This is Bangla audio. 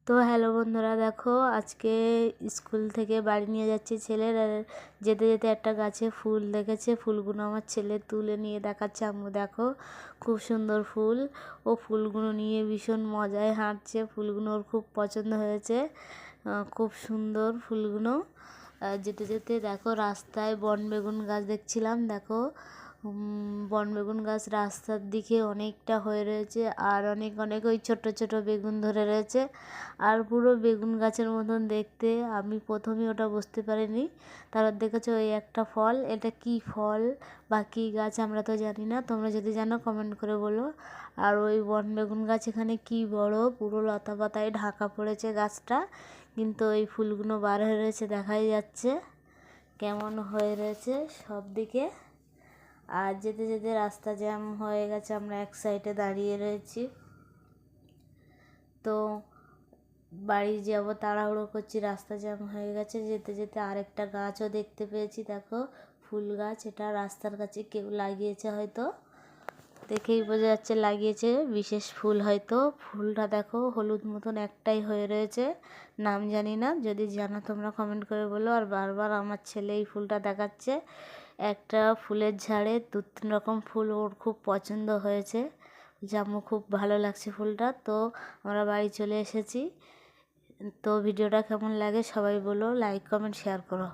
তো হ্যালো বন্ধুরা, দেখো আজকে স্কুল থেকে বাড়ি নিয়ে যাচ্ছি ছেলের, আর যেতে যেতে একটা গাছে ফুল দেখেছে। ফুলগুলো আমার ছেলে তুলে নিয়ে দেখাচ্ছে, আম্মু দেখো খুব সুন্দর ফুল। ও ফুলগুলো নিয়ে ভীষণ মজায় হাঁটছে। ফুলগুলো ওর খুব পছন্দ হয়েছে, খুব সুন্দর ফুলগুলো। যেতে যেতে দেখো রাস্তায় বন বেগুন গাছ দেখছিলাম। দেখো বন বেগুন গাছ রাস্তার দিকে অনেকটা হয়ে রয়েছে, আর অনেক অনেক ওই ছোট ছোট বেগুন ধরে রয়েছে, আর পুরো বেগুন গাছের মতন দেখতে। আমি প্রথমে ওটা বুঝতে পারিনি, তারপর দেখেছো ওই একটা ফল। এটা কি ফল বা কী গাছ আমরা তো জানি না, তোমরা যদি জানো কমেন্ট করে বলো। আর ওই বন বেগুন গাছ এখানে কি বড়, পুরো লতা পাতায় ঢাকা পড়েছে গাছটা, কিন্তু ওই ফুলগুলো বার হয়ে রয়েছে, দেখাই যাচ্ছে কেমন হয়ে রয়েছে সব দিকে। আর যেতে যেতে রাস্তা জ্যাম হয়ে গেছে, আমরা এক সাইডে দাঁড়িয়ে রয়েছি। তো বাড়ি যাব তাড়াহুড়ো করছি, রাস্তা জ্যাম হয়ে গেছে। যেতে যেতে আরেকটা গাছও দেখতে পেয়েছি, দেখো ফুল গাছ। এটা রাস্তার কাছে কেউ লাগিয়েছে, হয়তো দেখেই বোঝা যাচ্ছে লাগিয়েছে বিশেষ ফুল হয়তো। ফুলটা দেখো হলুদ মতন একটাই হয়ে রয়েছে, নাম জানি না, যদি জানো তোমরা কমেন্ট করে বলো। আর বারবার আমার ছেলে এই ফুলটা দেখাচ্ছে। একটা ফুলের ঝাড়ে 2-3 রকম ফুল ওর খুব পছন্দ হয়েছে, জামু খুব ভালো লাগছে ফুলটা। তো আমরা বাড়ি চলে এসেছি। তো ভিডিওটা কেমন লাগে সবাই বলো, লাইক কমেন্ট শেয়ার করো।